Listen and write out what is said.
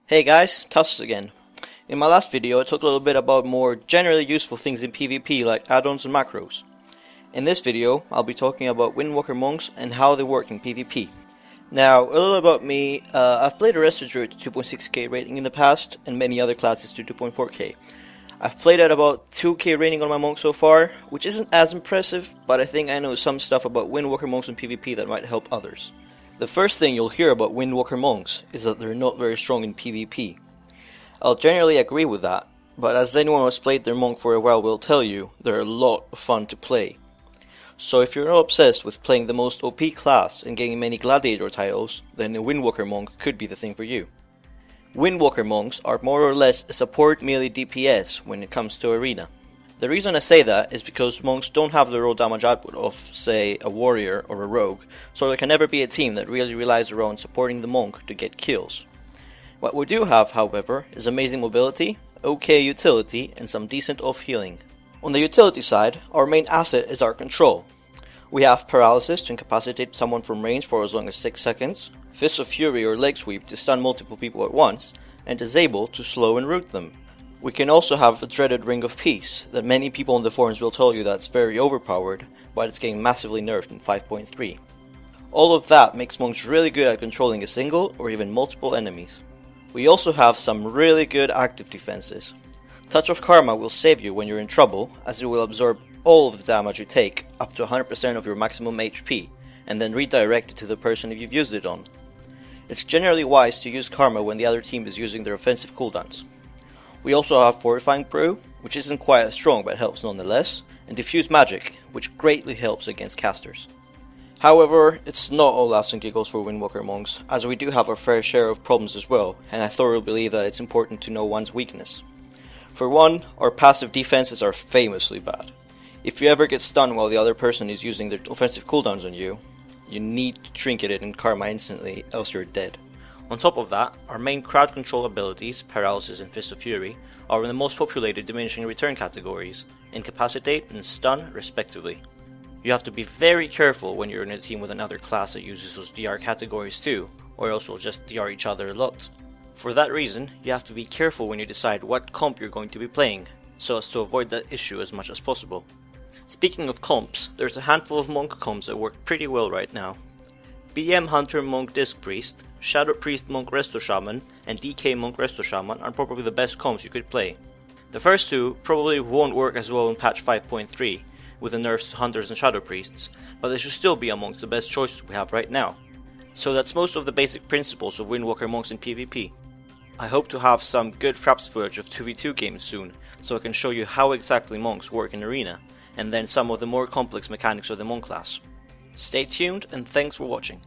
Hey guys, Tusks again. In my last video I talked a little bit about more generally useful things in PvP like add-ons and macros. In this video I'll be talking about Windwalker monks and how they work in PvP. Now, a little about me, I've played Arrested Druid to 2.6k rating in the past and many other classes to 2.4k. I've played at about 2k rating on my monk so far, which isn't as impressive, but I think I know some stuff about Windwalker monks in PvP that might help others. The first thing you'll hear about Windwalker monks is that they're not very strong in PvP. I'll generally agree with that, but as anyone who has played their monk for a while will tell you, they're a lot of fun to play. So if you're not obsessed with playing the most OP class and getting many gladiator titles, then a Windwalker monk could be the thing for you. Windwalker monks are more or less a support melee DPS when it comes to arena. The reason I say that is because monks don't have the raw damage output of, say, a warrior or a rogue, so there can never be a team that really relies around supporting the monk to get kills. What we do have, however, is amazing mobility, okay utility, and some decent off healing. On the utility side, our main asset is our control. We have paralysis to incapacitate someone from range for as long as 6 seconds, Fists of Fury or leg sweep to stun multiple people at once, and disable to slow and root them. We can also have the dreaded Ring of Peace, that many people on the forums will tell you that's very overpowered, but it's getting massively nerfed in 5.3. All of that makes monks really good at controlling a single or even multiple enemies. We also have some really good active defenses. Touch of Karma will save you when you're in trouble, as it will absorb all of the damage you take, up to 100% of your maximum HP, and then redirect it to the person if you've used it on. It's generally wise to use Karma when the other team is using their offensive cooldowns. We also have Fortifying Brew, which isn't quite as strong but helps nonetheless, and Diffuse Magic, which greatly helps against casters. However, it's not all laughs and giggles for Windwalker monks, as we do have our fair share of problems as well, and I thoroughly believe that it's important to know one's weakness. For one, our passive defenses are famously bad. If you ever get stunned while the other person is using their offensive cooldowns on you, you need to trinket it in Karma instantly, else you're dead. On top of that, our main crowd control abilities, Paralysis and Fist of Fury, are in the most populated diminishing return categories, Incapacitate and Stun respectively. You have to be very careful when you're in a team with another class that uses those DR categories too, or else we'll just DR each other a lot. For that reason, you have to be careful when you decide what comp you're going to be playing, so as to avoid that issue as much as possible. Speaking of comps, there's a handful of monk comps that work pretty well right now. BM Hunter Monk Disc Priest, Shadow Priest Monk Resto Shaman, and DK Monk Resto Shaman are probably the best comps you could play. The first two probably won't work as well in patch 5.3, with the nerfs to Hunters and Shadow Priests, but they should still be amongst the best choices we have right now. So that's most of the basic principles of Windwalker monks in PvP. I hope to have some good fraps footage of 2v2 games soon, so I can show you how exactly monks work in arena, and then some of the more complex mechanics of the monk class. Stay tuned and thanks for watching.